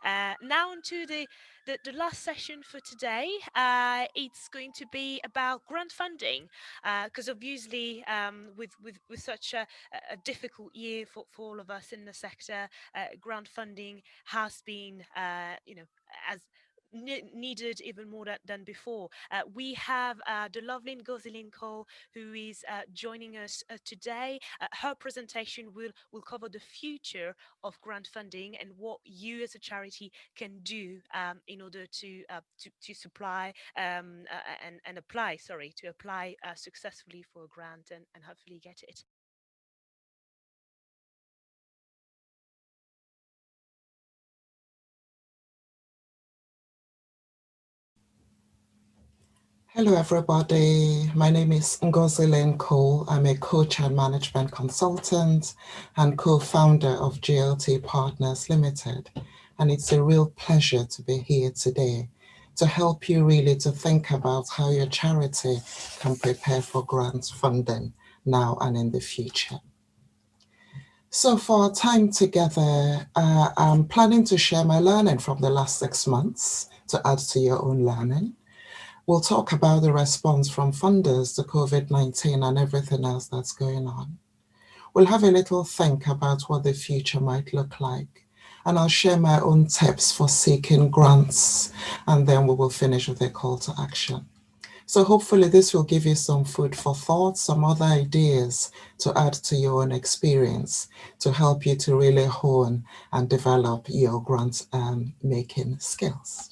Now on to the last session for today. It's going to be about grant funding, because obviously with such a difficult year for all of us in the sector, grant funding has been, as needed even more than before. We have the lovely Ngozi Lyn Cole, who is joining us today. Her presentation will cover the future of grant funding and what you as a charity can do in order to supply and apply, sorry, to apply successfully for a grant and hopefully get it. Hello, everybody. My name is Ngozi Lyn Cole. I'm a coach and management consultant and co-founder of GLT Partners Limited. And it's a real pleasure to be here today to help you really to think about how your charity can prepare for grant funding now and in the future. So for our time together, I'm planning to share my learning from the last 6 months to add to your own learning. We'll talk about the response from funders to COVID-19 and everything else that's going on. We'll have a little think about what the future might look like. And I'll share my own tips for seeking grants. And then we will finish with a call to action. So hopefully this will give you some food for thought, some other ideas to add to your own experience to help you to really hone and develop your grant making skills.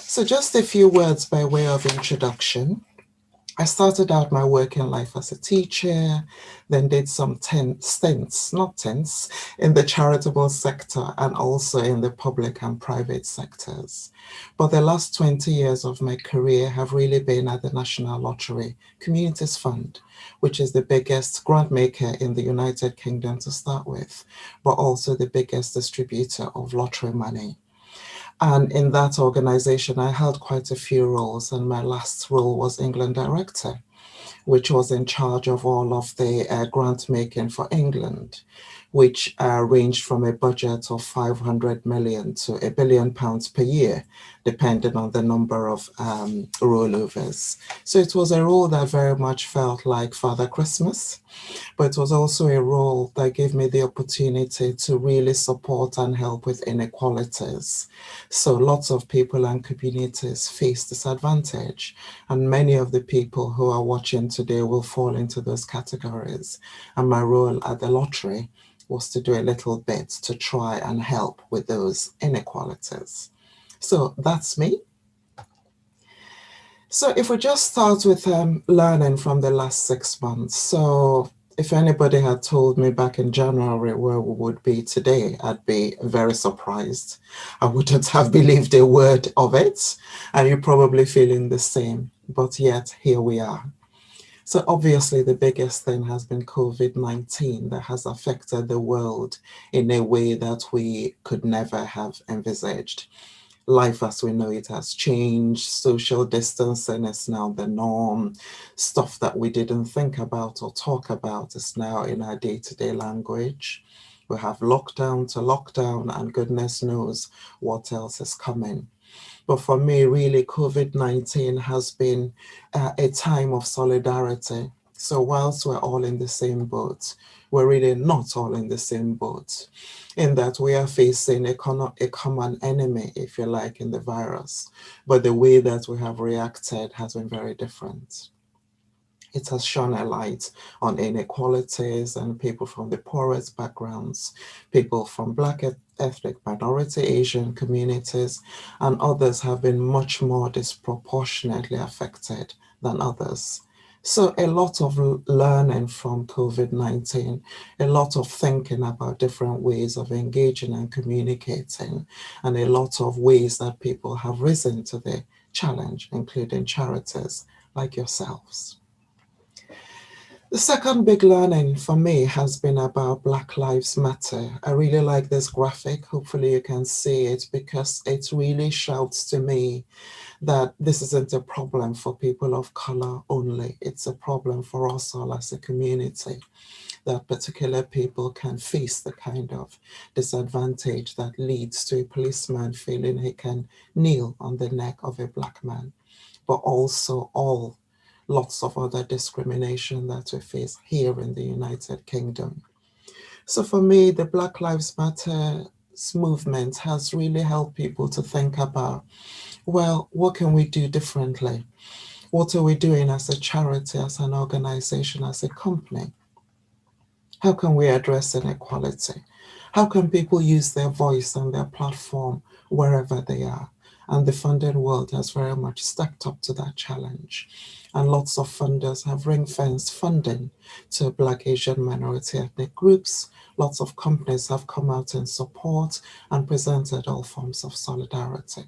So just a few words by way of introduction. I started out my working life as a teacher, then did some stints in the charitable sector and also in the public and private sectors. But the last 20 years of my career have really been at the National Lottery Communities Fund, which is the biggest grant maker in the United Kingdom to start with, but also the biggest distributor of lottery money. And in that organization, I held quite a few roles, and my last role was England Director, which was in charge of all of the grant making for England, which ranged from a budget of 500 million to £1 billion per year, depending on the number of rollovers. So it was a role that very much felt like Father Christmas, but it was also a role that gave me the opportunity to really support and help with inequalities. So lots of people and communities face disadvantage, and many of the people who are watching today will fall into those categories. And my role at the lottery was to do a little bit to try and help with those inequalities. So that's me. So if we just start with learning from the last 6 months. So if anybody had told me back in January where we would be today, I'd be very surprised. I wouldn't have believed a word of it, and you're probably feeling the same. But yet, here we are. So obviously the biggest thing has been COVID-19 that has affected the world in a way that we could never have envisaged. Life as we know it has changed. Social distancing is now the norm. Stuff that we didn't think about or talk about is now in our day-to-day language. We have lockdown to lockdown, and goodness knows what else is coming. But for me, really, COVID-19 has been a time of solidarity. So whilst we're all in the same boat, we're really not all in the same boat, in that we are facing a common enemy, if you like, in the virus. But the way that we have reacted has been very different. It has shone a light on inequalities and people from the poorest backgrounds, people from Black ethnic minority Asian communities, and others have been much more disproportionately affected than others. So a lot of learning from COVID-19, a lot of thinking about different ways of engaging and communicating, and a lot of ways that people have risen to the challenge, including charities like yourselves. The second big learning for me has been about Black Lives Matter. I really like this graphic. Hopefully you can see it because it really shouts to me that this isn't a problem for people of color only. It's a problem for us all as a community, that particular people can face the kind of disadvantage that leads to a policeman feeling he can kneel on the neck of a black man, but also all lots of other discrimination that we face here in the United Kingdom. So for me, the Black Lives Matter movement has really helped people to think about, well, what can we do differently? What are we doing as a charity, as an organization, as a company? How can we address inequality? How can people use their voice and their platform wherever they are? And the funding world has very much stepped up to that challenge. And lots of funders have ring fenced funding to Black, Asian, minority ethnic groups. Lots of companies have come out in support and presented all forms of solidarity.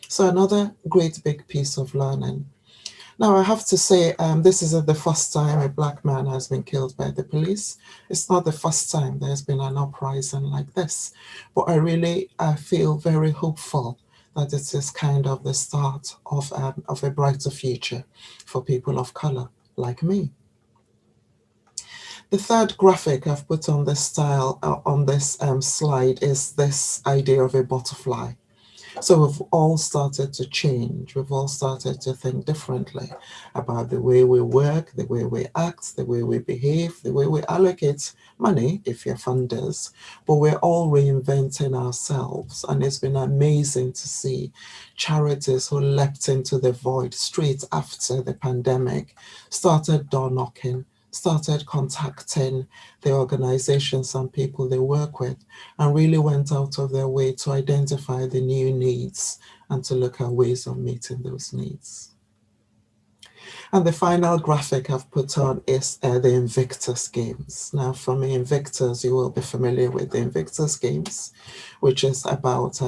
So, another great big piece of learning. Now, I have to say, this isn't the first time a black man has been killed by the police. It's not the first time there's been an uprising like this. But I feel very hopeful that it is kind of the start of a brighter future for people of color like me. The third graphic I've put on this slide is this idea of a butterfly. So we've all started to change. We've all started to think differently about the way we work, the way we act, the way we behave, the way we allocate money, if you're funders. But we're all reinventing ourselves. And it's been amazing to see charities who leapt into the void straight after the pandemic, started door knocking, started contacting the organizations and people they work with, and really went out of their way to identify the new needs and to look at ways of meeting those needs. And the final graphic I've put on is the Invictus Games. Now, for me, Invictus, you will be familiar with the Invictus Games, which is about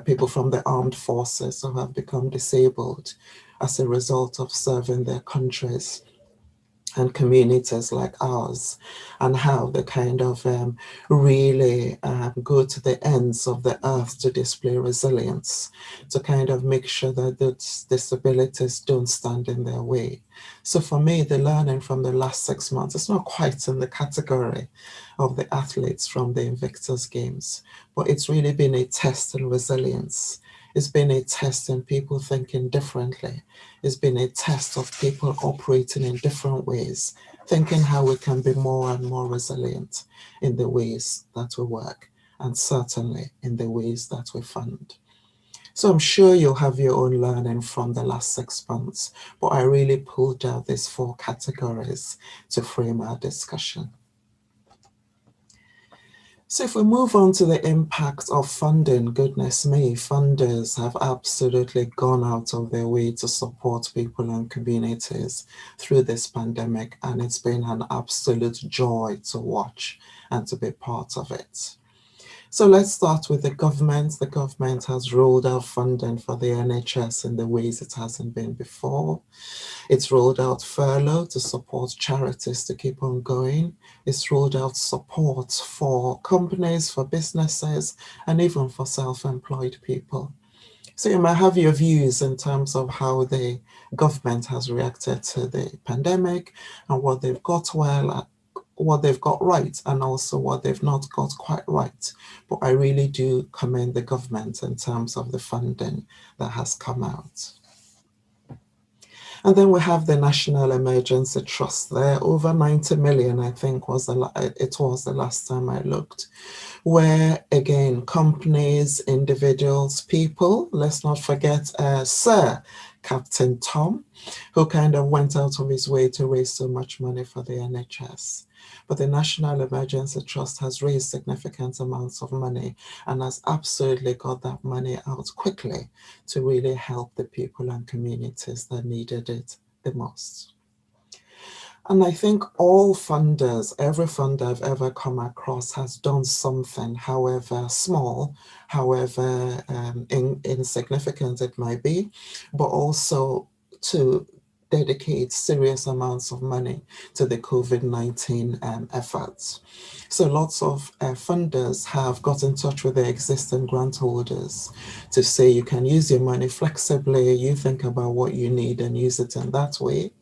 people from the armed forces who have become disabled as a result of serving their countries and communities like ours, and how they kind of really go to the ends of the earth to display resilience, to kind of make sure that those disabilities don't stand in their way. So for me, the learning from the last 6 months, it's not quite in the category of the athletes from the Invictus Games, but it's really been a test in resilience. It's been a test in people thinking differently. It's been a test of people operating in different ways, thinking how we can be more and more resilient in the ways that we work, and certainly in the ways that we fund. So I'm sure you'll have your own learning from the last 6 months, but I really pulled out these four categories to frame our discussion. So if we move on to the impact of funding, goodness me, funders have absolutely gone out of their way to support people and communities through this pandemic, and it's been an absolute joy to watch and to be part of it. So let's start with the government. The government has rolled out funding for the NHS in the ways it hasn't been before. It's rolled out furlough to support charities to keep on going. It's rolled out support for companies, for businesses, and even for self-employed people. So you might have your views in terms of how the government has reacted to the pandemic and what they've got well, what they've got right, and also what they've not got quite right. But I really do commend the government in terms of the funding that has come out. And then we have the National Emergency Trust there, over 90 million, I think it was the last time I looked, where again, companies, individuals, people, let's not forget Sir Captain Tom, who kind of went out of his way to raise so much money for the NHS. But the National Emergency Trust has raised significant amounts of money and has absolutely got that money out quickly to really help the people and communities that needed it the most. And I think all funders, every funder I've ever come across has done something, however small, however insignificant it might be, but also to dedicate serious amounts of money to the COVID-19 efforts. So lots of funders have got in touch with their existing grant holders to say you can use your money flexibly, you think about what you need and use it in that way.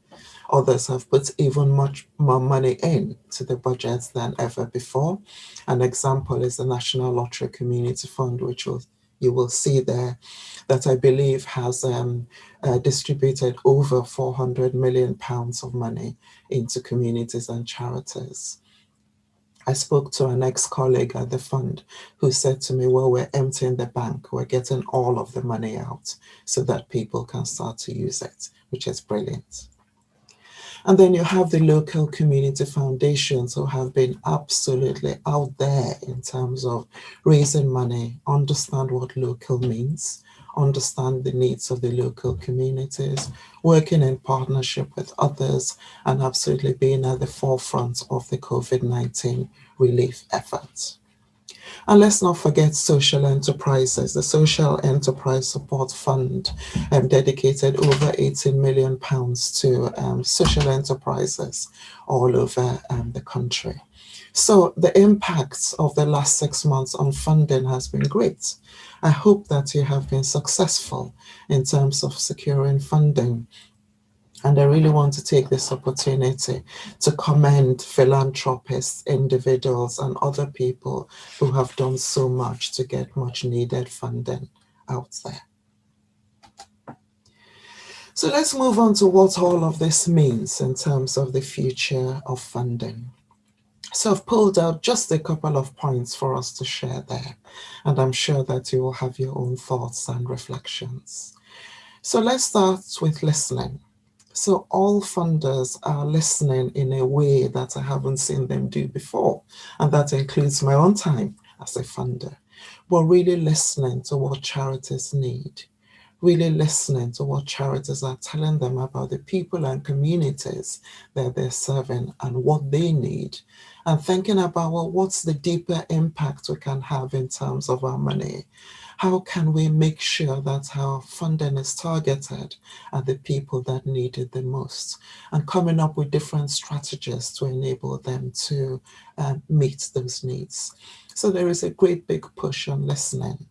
Others have put even much more money in to the budgets than ever before. An example is the National Lottery Community Fund, which you will see there, that I believe has distributed over £400 million of money into communities and charities. I spoke to an ex-colleague at the fund who said to me, well, we're emptying the bank. We're getting all of the money out so that people can start to use it, which is brilliant. And then you have the local community foundations who have been absolutely out there in terms of raising money, understand what local means, understand the needs of the local communities, working in partnership with others, and absolutely being at the forefront of the COVID-19 relief efforts. And let's not forget social enterprises. The Social Enterprise Support Fund dedicated over £18 million to social enterprises all over the country. So the impacts of the last 6 months on funding has been great. I hope that you have been successful in terms of securing funding, and I really want to take this opportunity to commend philanthropists, individuals, and other people who have done so much to get much needed funding out there. So let's move on to what all of this means in terms of the future of funding. So I've pulled out just a couple of points for us to share there, and I'm sure that you will have your own thoughts and reflections. So let's start with listening. So all funders are listening in a way that I haven't seen them do before, and that includes my own time as a funder. But really listening to what charities need, really listening to what charities are telling them about the people and communities that they're serving and what they need, and thinking about, well, what's the deeper impact we can have in terms of our money? How can we make sure that our funding is targeted at the people that need it the most? And coming up with different strategies to enable them to meet those needs. So there is a great big push on listening.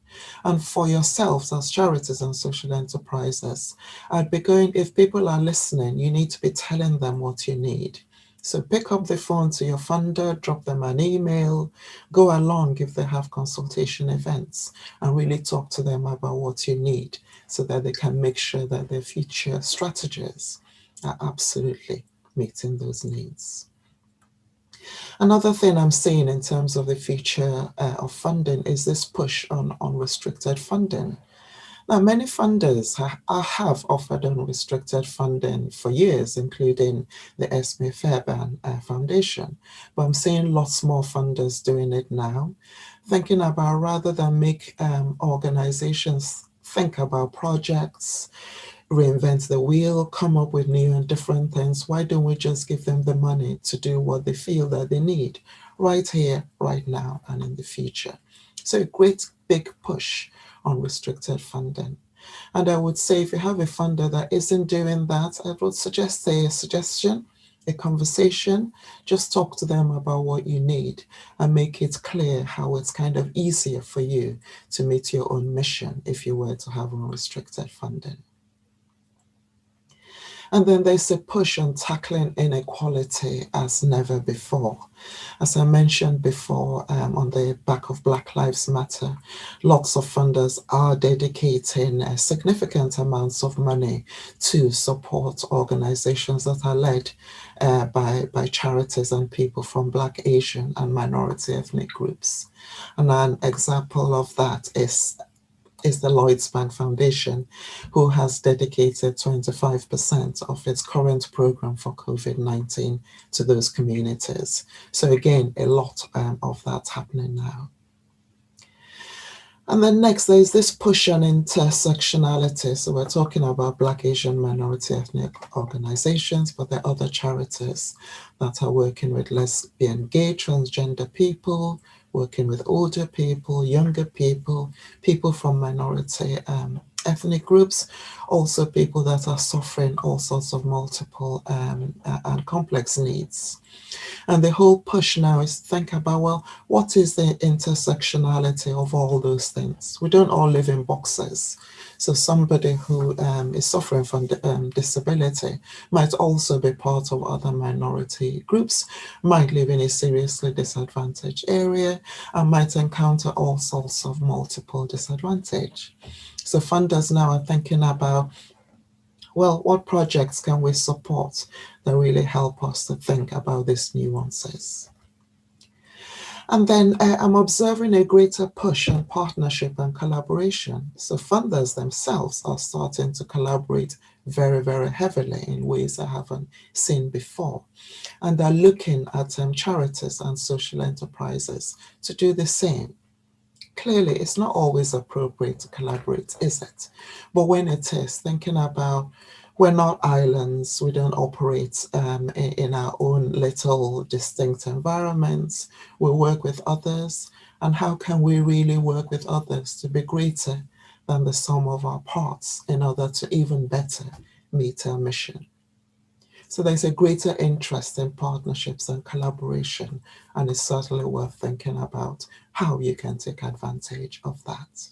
And for yourselves as charities and social enterprises, I'd be going, if people are listening, you need to be telling them what you need. So pick up the phone to your funder, drop them an email, go along if they have consultation events, and really talk to them about what you need so that they can make sure that their future strategies are absolutely meeting those needs. Another thing I'm seeing in terms of the future of funding is this push on unrestricted funding. Now, many funders have offered unrestricted funding for years, including the Esme Fairbairn Foundation, but I'm seeing lots more funders doing it now, thinking about, rather than make organizations think about projects, reinvent the wheel, come up with new and different things, why don't we just give them the money to do what they feel that they need right here, right now, and in the future? So a great big push on restricted funding. And I would say if you have a funder that isn't doing that, I would suggest a suggestion, a conversation, just talk to them about what you need and make it clear how it's kind of easier for you to meet your own mission if you were to have unrestricted funding. And then there's a push on tackling inequality as never before. As I mentioned before, on the back of Black Lives Matter, lots of funders are dedicating significant amounts of money to support organizations that are led by charities and people from Black, Asian, and minority ethnic groups. And an example of that is the Lloyds Bank Foundation, who has dedicated 25% of its current program for COVID-19 to those communities. So again, a lot of that's happening now. And then next, there's this push on intersectionality. So we're talking about Black, Asian, minority ethnic organizations, but there are other charities that are working with lesbian, gay, transgender people, working with older people, younger people, people from minority ethnic groups, also people that are suffering all sorts of multiple and complex needs. And the whole push now is to think about, well, what is the intersectionality of all those things? We don't all live in boxes. So somebody who is suffering from disability might also be part of other minority groups, might live in a seriously disadvantaged area, and might encounter all sorts of multiple disadvantage. So funders now are thinking about, well, what projects can we support that really help us to think about these nuances? And then I'm observing a greater push on partnership and collaboration. So funders themselves are starting to collaborate very, very heavily in ways I haven't seen before. And they're looking at charities and social enterprises to do the same. Clearly, it's not always appropriate to collaborate, is it? But when it is, thinking about, we're not islands, we don't operate in our own little distinct environments. We work with others, and how can we really work with others to be greater than the sum of our parts in order to even better meet our mission? So there's a greater interest in partnerships and collaboration, and it's certainly worth thinking about how you can take advantage of that.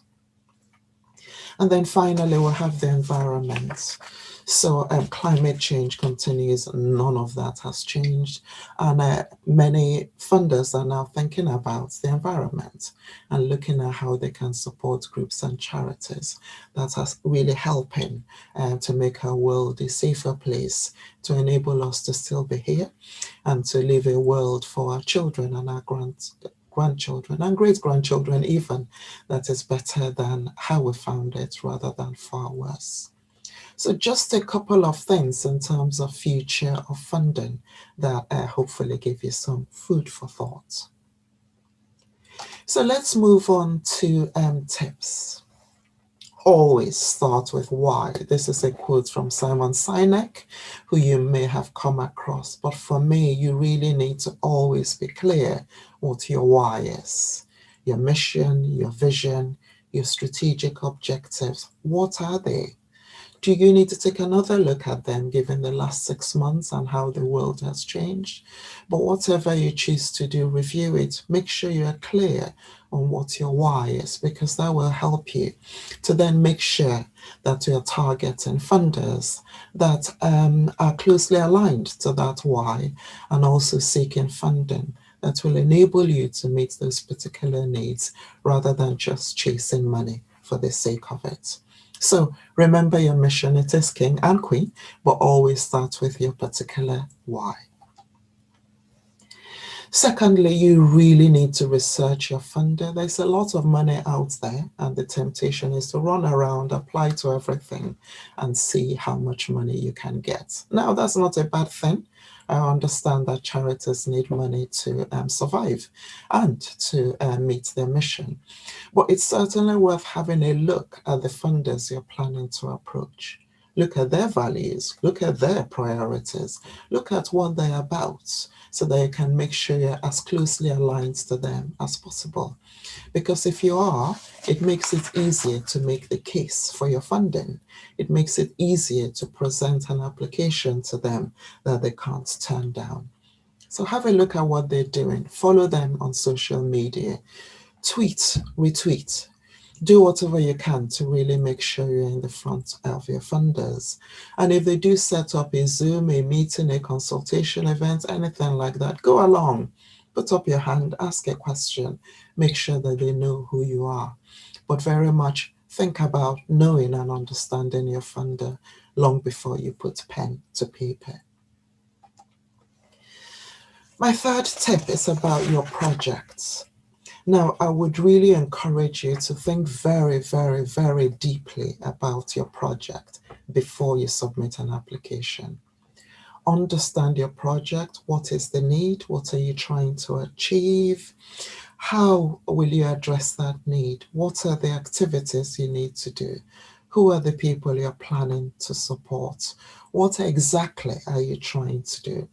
And then finally, we'll have the environment. So climate change continues, none of that has changed. And many funders are now thinking about the environment and looking at how they can support groups and charities that are really helping to make our world a safer place, to enable us to still be here and to leave a world for our children and our grandchildren and great grandchildren, even, that is better than how we found it rather than far worse. So, just a couple of things in terms of future of funding that hopefully give you some food for thought. So, let's move on to tips. Always start with why. This is a quote from Simon Sinek, who you may have come across. But for me, you really need to always be clear what your why is. Your mission, your vision, your strategic objectives. What are they? Do you need to take another look at them given the last 6 months and how the world has changed? But whatever you choose to do, review it. Make sure you are clear on what your why is, because that will help you to then make sure that you're targeting funders that are closely aligned to that why, and also seeking funding that will enable you to meet those particular needs rather than just chasing money for the sake of it. So remember your mission, it is king and queen, but always start with your particular why. Secondly, you really need to research your funder. There's a lot of money out there, and the temptation is to run around, apply to everything, and see how much money you can get. Now, that's not a bad thing. I understand that charities need money to survive and to meet their mission. But it's certainly worth having a look at the funders you're planning to approach. Look at their values, look at their priorities, look at what they're about, so that you can make sure you're as closely aligned to them as possible. Because if you are, it makes it easier to make the case for your funding. It makes it easier to present an application to them that they can't turn down. So have a look at what they're doing. Follow them on social media. Tweet, retweet, do whatever you can to really make sure you're in the front of your funders. And if they do set up a Zoom, a meeting, a consultation event, anything like that, go along, put up your hand, ask a question, make sure that they know who you are. But very much think about knowing and understanding your funder long before you put pen to paper. My third tip is about your projects. Now, I would really encourage you to think very, very, very deeply about your project before you submit an application. Understand your project. What is the need? What are you trying to achieve? How will you address that need? What are the activities you need to do? Who are the people you're planning to support? What exactly are you trying to do?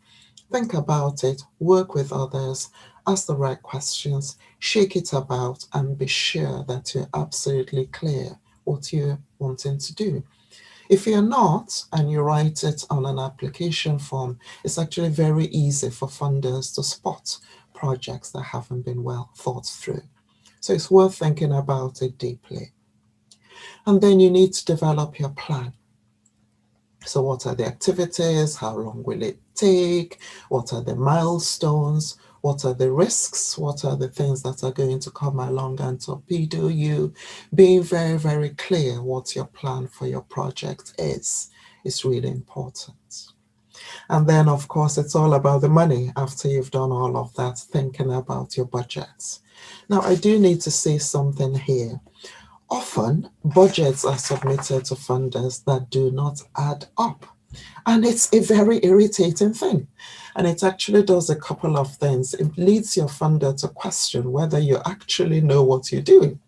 Think about it, work with others, ask the right questions, shake it about, and be sure that you're absolutely clear what you're wanting to do. If you're not, and you write it on an application form, it's actually very easy for funders to spot projects that haven't been well thought through. So it's worth thinking about it deeply. And then you need to develop your plan. So what are the activities? How long will it take? What are the milestones? What are the risks? What are the things that are going to come along and torpedo you? Being very, very clear what your plan for your project is really important. And then, of course, it's all about the money after you've done all of that, thinking about your budgets. Now, I do need to say something here. Often, budgets are submitted to funders that do not add up. And it's a very irritating thing. And it actually does a couple of things. It leads your funder to question whether you actually know what you're doing.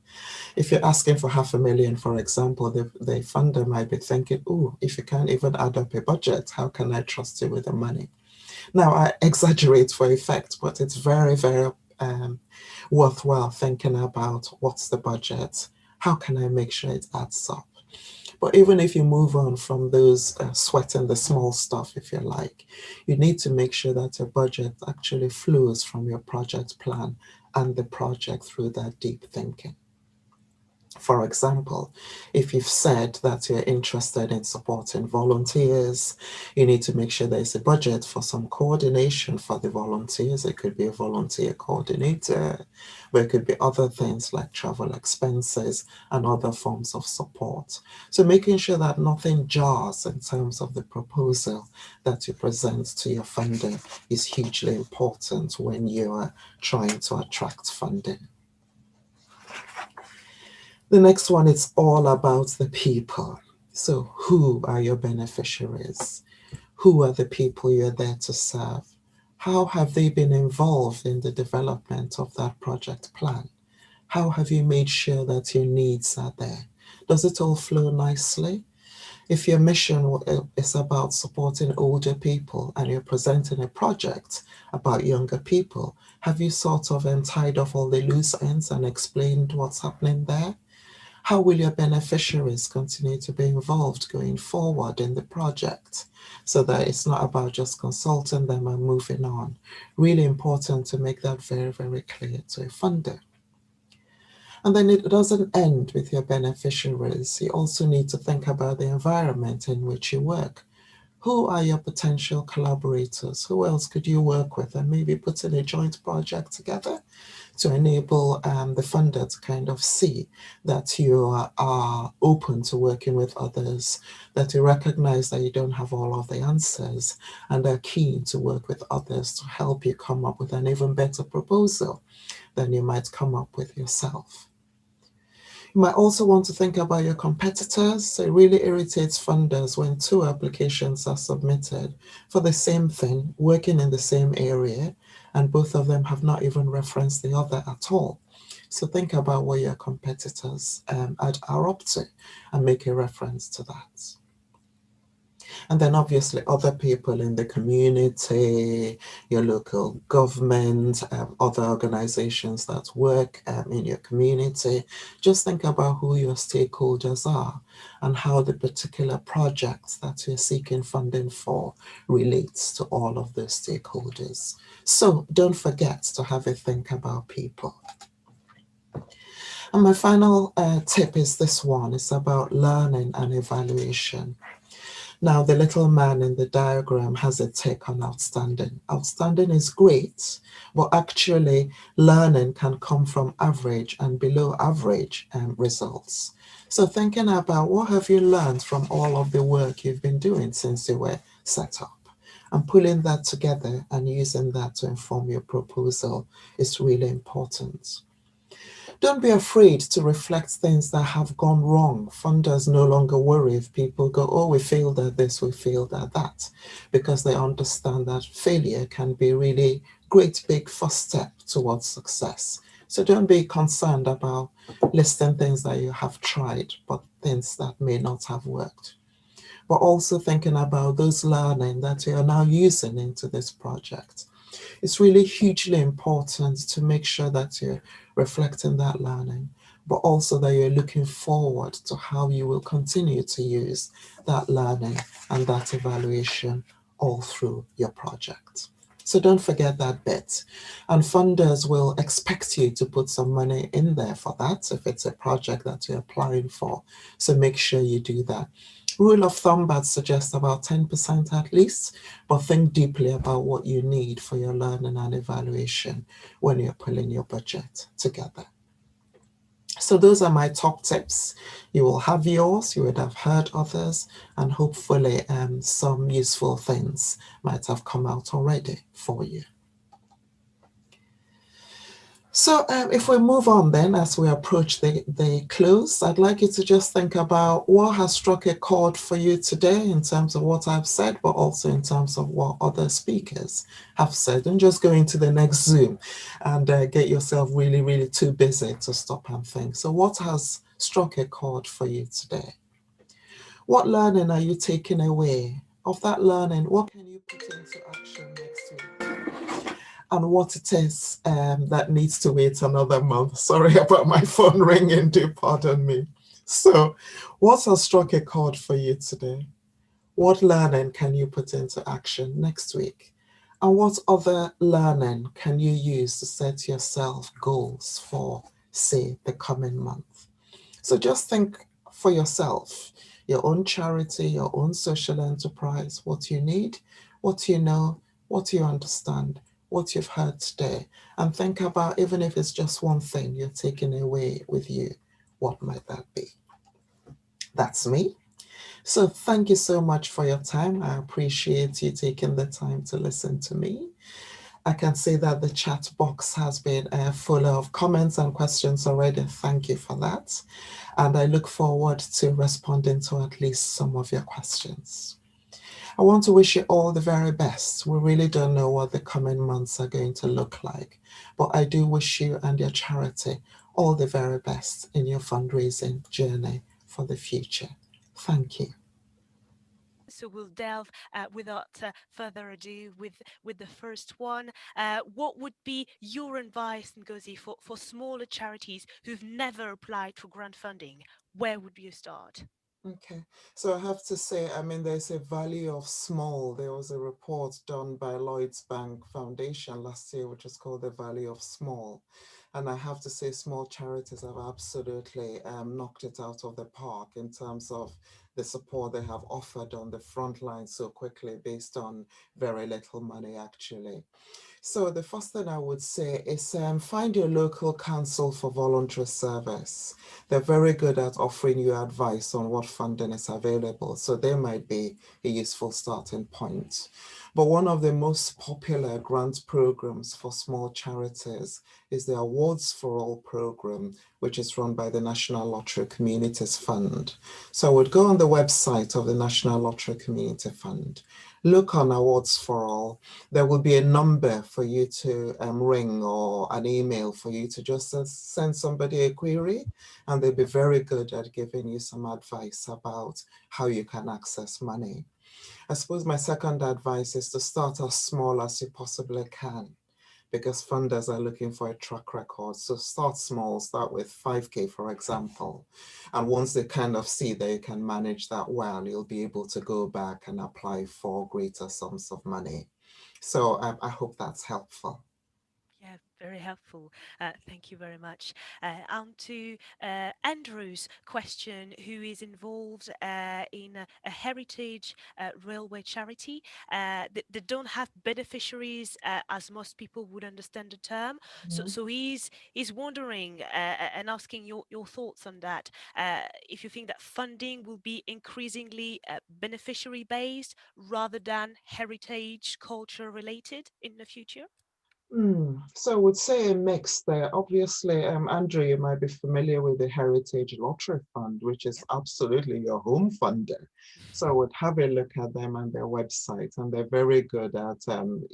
If you're asking for 500,000, for example, the funder might be thinking, oh, if you can't even add up a budget, how can I trust you with the money? Now, I exaggerate for effect, but it's very, very worthwhile thinking about what's the budget, how can I make sure it adds up. But even if you move on from those sweating the small stuff, if you like, you need to make sure that your budget actually flows from your project plan and the project through that deep thinking. For example, if you've said that you're interested in supporting volunteers, you need to make sure there's a budget for some coordination for the volunteers. It could be a volunteer coordinator, but it could be other things like travel expenses and other forms of support. So making sure that nothing jars in terms of the proposal that you present to your funder is hugely important when you are trying to attract funding. The next one is all about the people. So, who are your beneficiaries? Who are the people you're there to serve? How have they been involved in the development of that project plan? How have you made sure that your needs are there? Does it all flow nicely? If your mission is about supporting older people and you're presenting a project about younger people, have you sort of tied off all the loose ends and explained what's happening there? How will your beneficiaries continue to be involved going forward in the project so that it's not about just consulting them and moving on? Really important to make that very, very clear to a funder. And then it doesn't end with your beneficiaries. You also need to think about the environment in which you work. Who are your potential collaborators? Who else could you work with and maybe put in a joint project together to enable the funder to kind of see that you are open to working with others, that you recognize that you don't have all of the answers and are keen to work with others to help you come up with an even better proposal than you might come up with yourself. You might also want to think about your competitors. So it really irritates funders when two applications are submitted for the same thing, working in the same area, and both of them have not even referenced the other at all. So think about what your competitors are up to and make a reference to that. And then obviously other people in the community, your local government, other organizations that work in your community. Just think about who your stakeholders are and how the particular project that you're seeking funding for relates to all of those stakeholders. So don't forget to have a think about people. And my final tip is this one. It's about learning and evaluation. Now, the little man in the diagram has a tick on outstanding. Outstanding is great, but actually learning can come from average and below average results. So thinking about what have you learned from all of the work you've been doing since you were set up, and pulling that together and using that to inform your proposal is really important. Don't be afraid to reflect things that have gone wrong. Funders no longer worry if people go, oh, we failed at this, we failed at that, because they understand that failure can be a really great big first step towards success. So don't be concerned about listing things that you have tried, but things that may not have worked. But also thinking about those learning that you are now using into this project. It's really hugely important to make sure that you're reflecting that learning, but also that you're looking forward to how you will continue to use that learning and that evaluation all through your project. So don't forget that bit. And funders will expect you to put some money in there for that if it's a project that you're applying for. So make sure you do that. Rule of thumb, I'd suggest about 10% at least, but think deeply about what you need for your learning and evaluation when you're pulling your budget together. So those are my top tips. You will have yours, you would have heard others, and hopefully some useful things might have come out already for you. So if we move on then, as we approach the close, I'd like you to just think about what has struck a chord for you today in terms of what I've said, but also in terms of what other speakers have said. And just go into the next Zoom and get yourself really, really too busy to stop and think. So what has struck a chord for you today? What learning are you taking away? Of that learning, what can you put into action next week? And what it is that needs to wait another month. Sorry about my phone ringing, do pardon me. So, what has struck a chord for you today? What learning can you put into action next week? And what other learning can you use to set yourself goals for, say, the coming month? So just think for yourself, your own charity, your own social enterprise, what you need, what you know, what you understand, what you've heard today, and think about, even if it's just one thing you're taking away with you, what might that be? That's me. So thank you so much for your time. I appreciate you taking the time to listen to me. I can see that the chat box has been full of comments and questions already. Thank you for that. And I look forward to responding to at least some of your questions. I want to wish you all the very best. We really don't know what the coming months are going to look like, but I do wish you and your charity all the very best in your fundraising journey for the future. Thank you. So we'll delve without further ado with the first one. What would be your advice, Ngozi, for smaller charities who've never applied for grant funding? Where would you start? Okay, so I have to say, I mean, there's a value of small. There was a report done by Lloyds Bank Foundation last year, which is called the value of small. And I have to say, small charities have absolutely knocked it out of the park in terms of the support they have offered on the front line so quickly based on very little money, actually. So the first thing I would say is find your local council for voluntary service. They're very good at offering you advice on what funding is available, so they might be a useful starting point. But one of the most popular grant programs for small charities is the Awards for All program, which is run by the National Lottery Communities Fund. So I would go on the website of the National Lottery Community Fund, look on Awards for All. There will be a number for you to ring, or an email for you to just send somebody a query, and they'll be very good at giving you some advice about how you can access money. I suppose my second advice is to start as small as you possibly can, because funders are looking for a track record. So start small, start with 5K, for example. And once they kind of see that you can manage that well, you'll be able to go back and apply for greater sums of money. So I hope that's helpful. Yeah, very helpful. Thank you very much. On to Andrew's question, who is involved in a heritage railway charity that don't have beneficiaries, as most people would understand the term. So he's wondering and asking your thoughts on that. If you think that funding will be increasingly beneficiary based rather than heritage culture related in the future. So I would say a mix there. Obviously, Andrew, you might be familiar with the Heritage Lottery Fund, which is absolutely your home funder. So I would have a look at them and their website, and they're very good at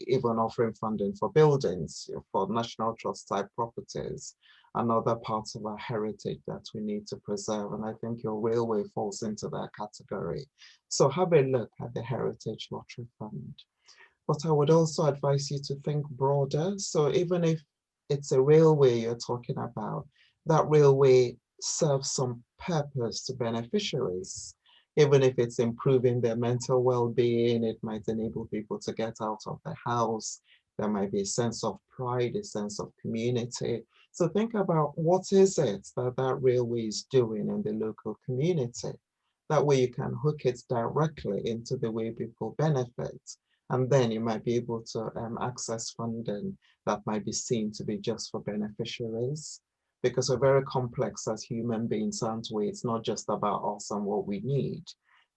even offering funding for buildings, for National Trust type properties, and other parts of our heritage that we need to preserve. And I think your railway falls into that category. So have a look at the Heritage Lottery Fund. But I would also advise you to think broader. So even if it's a railway you're talking about, that railway serve some purpose to beneficiaries. Even if it's improving their mental well-being, it might enable people to get out of the house. There might be a sense of pride, a sense of community. So think about what is it that that railway is doing in the local community. That way you can hook it directly into the way people benefit. And then you might be able to access funding that might be seen to be just for beneficiaries, because we're very complex as human beings, aren't we? It's not just about us and what we need.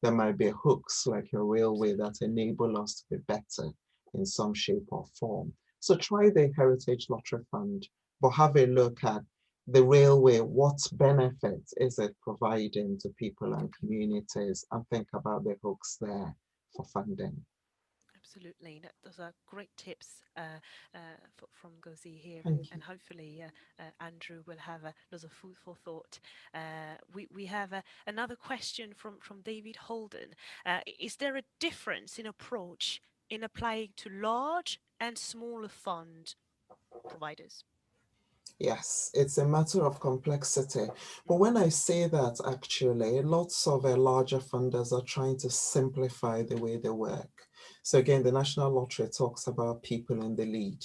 There might be hooks like a railway that enable us to be better in some shape or form. So try the Heritage Lottery Fund, but have a look at the railway. What benefit is it providing to people and communities? And think about the hooks there for funding. Absolutely. Those are great tips from Ngozi here, Thank you. and hopefully Andrew will have lots of food for thought. We have another question from David Holden. Is there a difference in approach in applying to large and smaller fund providers? Yes, it's a matter of complexity. But Mm, when I say that, actually, lots of larger funders are trying to simplify the way they work. So again, the National Lottery talks about people in the lead.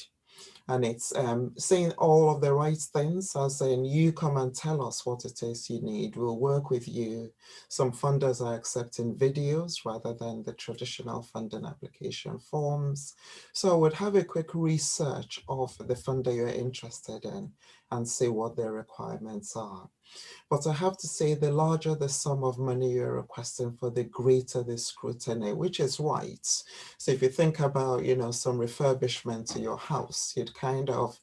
And it's saying all of the right things, as in you come and tell us what it is you need. We'll work with you. Some funders are accepting videos rather than the traditional funding application forms. So I would have a quick research of the funder you're interested in and see what their requirements are. But I have to say, the larger the sum of money you're requesting for, the greater the scrutiny, which is right. So if you think about, some refurbishment to your house, you'd kind of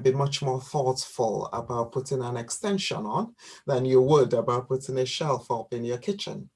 be much more thoughtful about putting an extension on than you would about putting a shelf up in your kitchen.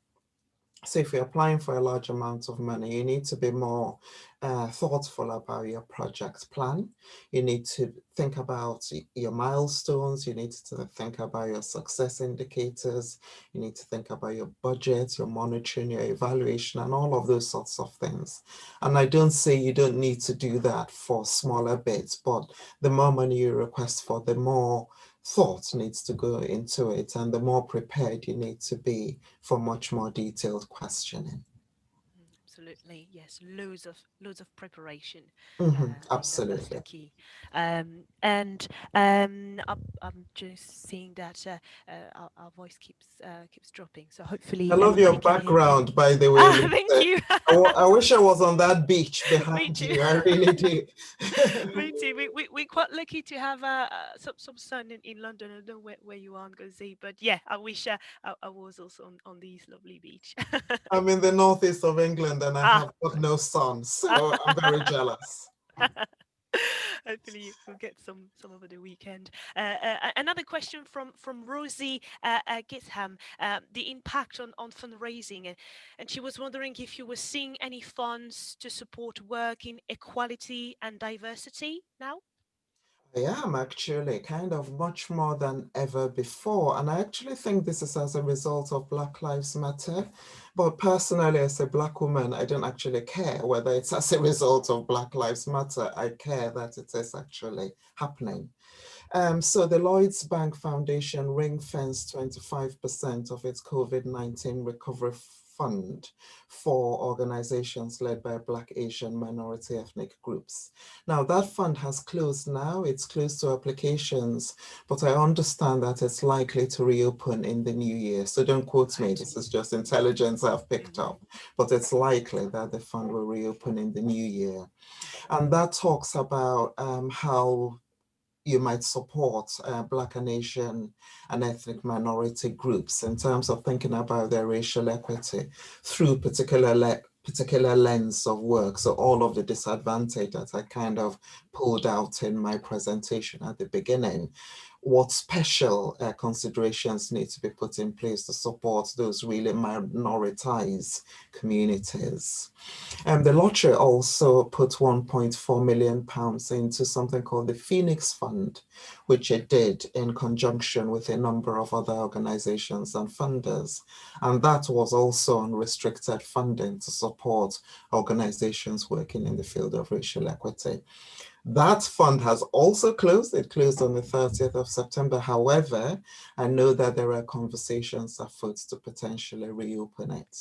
So if you're applying for a large amount of money, you need to be more thoughtful about your project plan. You need to think about your milestones. You need to think about your success indicators. You need to think about your budget, your monitoring, your evaluation, and all of those sorts of things. And I don't say you don't need to do that for smaller bits, but the more money you request for, the more thought needs to go into it, and the more prepared you need to be for much more detailed questioning. absolutely, yes. Loads of preparation. I think that's the Absolutely. key. And I'm just seeing that our voice keeps dropping. So I hopefully love everybody your can hear me. background, by the way, Ah, Lisa. thank you. I wish I was on that beach Me behind too. you. I really do. Me too. We're quite lucky to have some sun in London. I don't know where you are, Ngozi, but yeah, I wish I was also on this lovely beach. I'm in the northeast of England and I Ah. have got no sun, so I'm very jealous. Hopefully you'll get some over the weekend. Another question from Rosie Githam, the impact on fundraising, and she was wondering if you were seeing any funds to support work in equality and diversity now. I am actually kind of much more than ever before. And I actually think this is as a result of Black Lives Matter. But personally, as a Black woman, I don't actually care whether it's as a result of Black Lives Matter. I care that it is actually happening. So the Lloyds Bank Foundation ring-fenced 25% of its COVID-19 recovery fund for organizations led by Black, Asian, minority ethnic groups. Now that fund has closed now, it's closed to applications, but I understand that it's likely to reopen in the new year. So don't quote me, Right. this is just intelligence I've picked Hmm. up, but it's likely that the fund will reopen in the new year. Hmm. And that talks about how you might support Black and Asian and ethnic minority groups in terms of thinking about their racial equity through particular lens of work. So all of the disadvantage that I kind of pulled out in my presentation at the beginning, what special considerations need to be put in place to support those really minoritized communities. The lottery also put 1.4 million pounds into something called the Phoenix Fund, which it did in conjunction with a number of other organizations and funders. And that was also unrestricted funding to support organizations working in the field of racial equity. That fund has also closed. It closed on the 30th of September. However, I know that there are conversations afoot to potentially reopen it.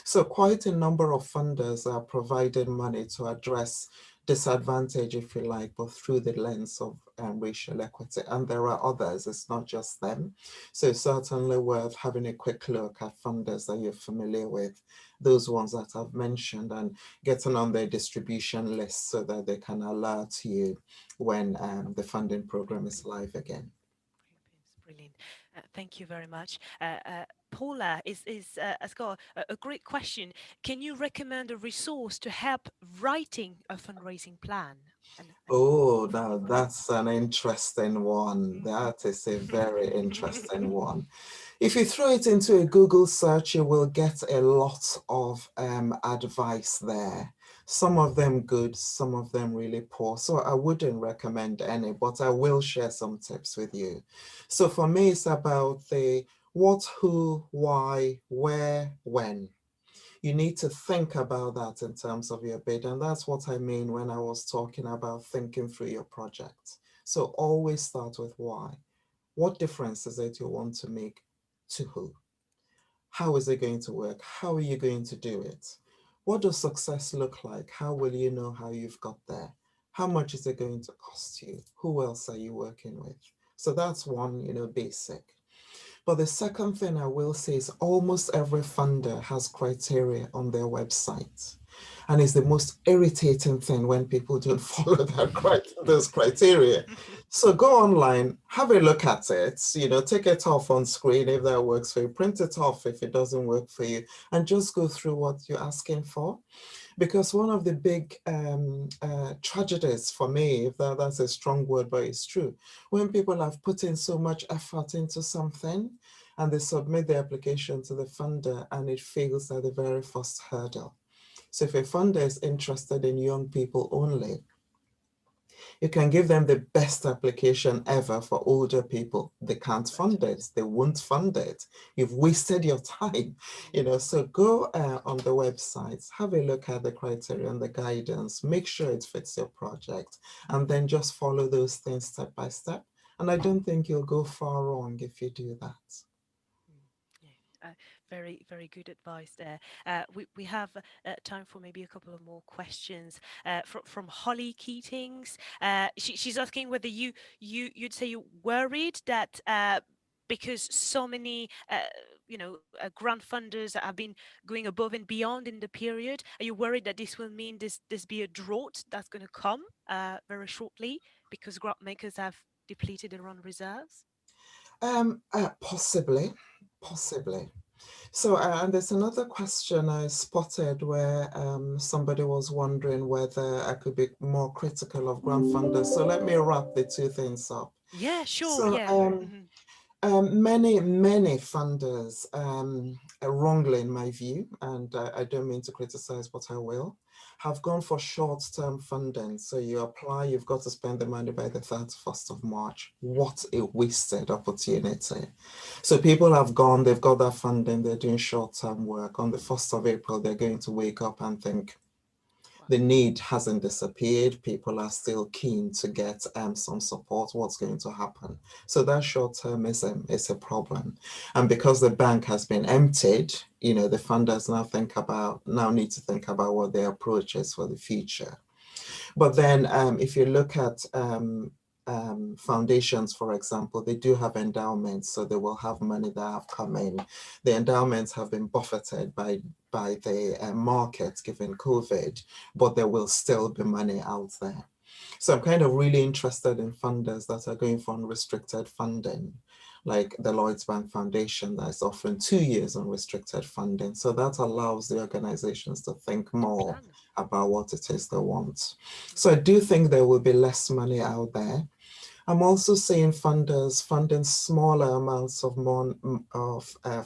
So quite a number of funders are providing money to address disadvantage, if you like, but through the lens of racial equity. And there are others, it's not just them. So it's certainly worth having a quick look at funders that you're familiar with, those ones that I've mentioned, and getting on their distribution list so that they can alert you when the funding program is live again. Brilliant. Thank you very much. Paula has got a great question. Can you recommend a resource to help writing a fundraising plan? And Oh, for now anybody. that's an interesting one. That is a very interesting one. If you throw it into a Google search, you will get a lot of advice there. Some of them good, some of them really poor. So I wouldn't recommend any, but I will share some tips with you. So for me, it's about the what, who, why, where, when. You need to think about that in terms of your bid. And that's what I mean when I was talking about thinking through your project. So always start with why. What difference is it you want to make to who? How is it going to work? How are you going to do it? What does success look like? How will you know how you've got there? How much is it going to cost you? Who else are you working with? So that's one, basic. But the second thing I will say is almost every funder has criteria on their website. And it's the most irritating thing when people don't follow those criteria. So go online, have a look at it, take it off on screen if that works for you, print it off if it doesn't work for you, and just go through what you're asking for. Because one of the big tragedies for me, if that's a strong word, but it's true, when people have put in so much effort into something and they submit the application to the funder and it fails at the very first hurdle. So if a funder is interested in young people only, you can give them the best application ever for older people. They can't Right. fund it. They won't fund it. You've wasted your time, So go on the websites, have a look at the criteria and the guidance, make sure it fits your project, and then just follow those things step by step. And I don't think you'll go far wrong if you do that. Mm, yeah, very, very good advice there. We have time for maybe a couple of more questions from Holly Keatings. She's asking whether you'd say you're worried that because so many grant funders have been going above and beyond in the period, are you worried that this will mean this be a drought that's going to come very shortly because grant makers have depleted their own reserves? Possibly, possibly. So, and there's another question I spotted where somebody was wondering whether I could be more critical of grant funders. So let me wrap the two things up. Yeah, sure. So, Yeah. Hmm. many funders, wrongly in my view, and I don't mean to criticize, but I will, have gone for short-term funding. So you apply, you've got to spend the money by the 31st of March. What a wasted opportunity. So people have gone, they've got that funding, they're doing short-term work. On the 1st of April, they're going to wake up and think, Wow. the need hasn't disappeared. People are still keen to get some support. What's going to happen? So that short-termism is a problem. And because the bank has been emptied, the funders now need to think about what their approach is for the future. But then if you look at foundations, for example, they do have endowments, so they will have money that have come in. The endowments have been buffeted by the market given COVID, but there will still be money out there. So I'm kind of really interested in funders that are going for unrestricted funding, like the Lloyds Bank Foundation that is offering 2 years unrestricted funding. So that allows the organizations to think To more plan. about what it is they want. Mhm. So I do think there will be less money out there. I'm also seeing funders funding smaller amounts of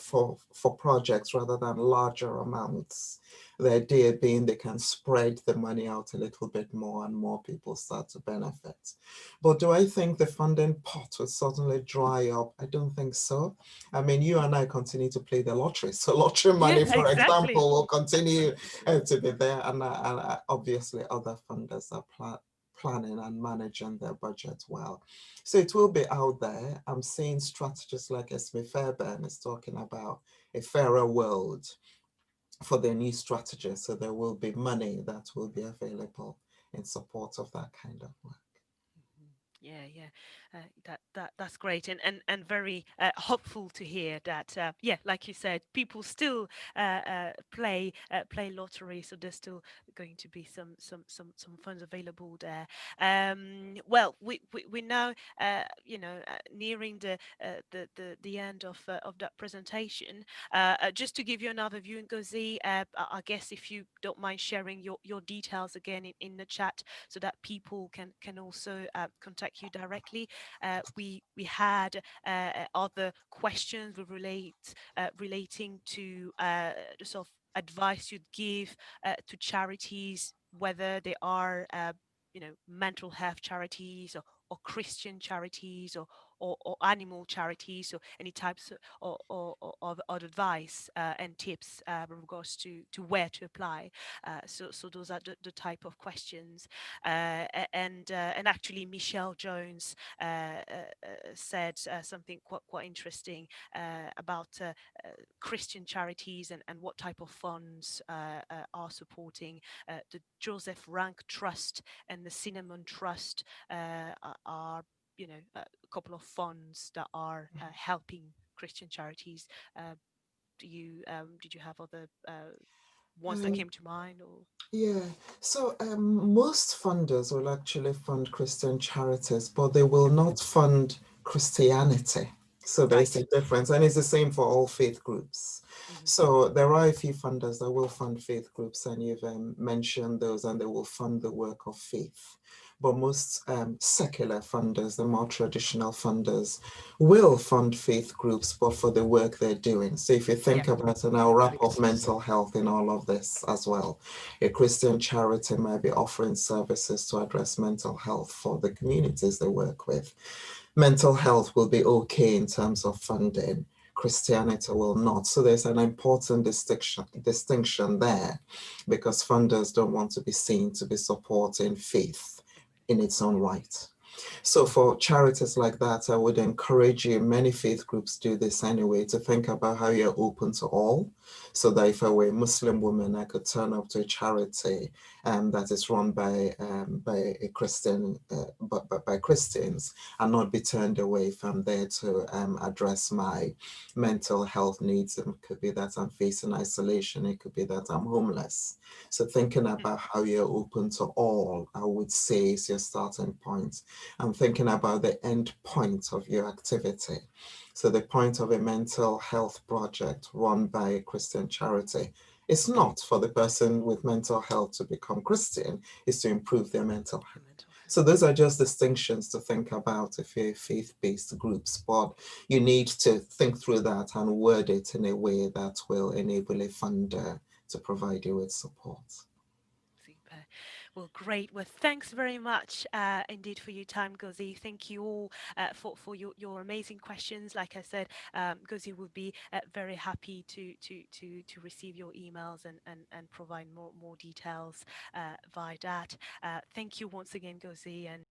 for projects rather than larger amounts. The idea being they can spread the money out a little bit more and more people start to benefit. But do I think the funding pot will suddenly dry up? I don't think so. I mean, you and I continue to play the lottery. So lottery Yeah, money, for exactly. example, will continue to be there. And obviously other funders are planning and managing their budget well. So it will be out there. I'm seeing strategists like Esme Fairbairn is talking about a fairer world for their new strategy. So there will be money that will be available in support of that kind of work. Mhm. Yeah, yeah, that's great, and very hopeful to hear that. Yeah, like you said, people still play lottery, so there's still going to be some funds available there. Well, we now nearing the end of that presentation. Just to give you another view, Ngozi, I guess if you don't mind sharing your details again in the chat, so that people can also contact you directly. We had other questions relating to the sort of advice you'd give to charities, whether they are mental health charities or Christian charities or animal charities, so any types of advice and tips with regards to where to apply. So those are the type of questions. And actually, Michelle Jones said something quite interesting about Christian charities and what type of funds are supporting. The Joseph Rank Trust and the Cinnamon Trust are a couple of funds that are helping Christian charities. Uh, did you have other ones that Um, came to mind, or? Yeah, so most funders will actually fund Christian charities, but they will not fund Christianity. So there's Right. a difference, and it's the same for all faith groups. Hmm. So there are a few funders that will fund faith groups, and you've mentioned those, and they will fund the work of faith. But most secular funders, the more traditional funders, will fund faith groups, but for the work they're doing. So if you Yeah. think about, and I'll wrap up mental health in all of this as well. A Christian charity might be offering services to address mental health for the communities they work with. Mental health will be okay in terms of funding. Christianity will not. So there's an important distinction there because funders don't want to be seen to be supporting faith in its own right. So for charities like that, I would encourage you, many faith groups do this anyway, to think about how you're open to all. So that if I were a Muslim woman, I could turn up to a charity that is run by a Christian, but by Christians, and not be turned away if I'm there to address my mental health needs. It could be that I'm facing isolation. It could be that I'm homeless. So thinking about how you're open to all, I would say, is your starting point. And thinking about the end point of your activity. So the point of a mental health project run by a Christian charity is not for the person with mental health to become Christian, is to improve their mental The health. mental So health. those are just distinctions to think about if you're faith-based groups, but you need to think through that and word it in a way that will enable a funder to provide you with support. Super. Well, great. Well, thanks very much indeed for your time, Gozi. Thank you all for your amazing questions. Like I said, Gozi would be very happy to receive your emails and provide more details via that. Thank you once again, Gozi, and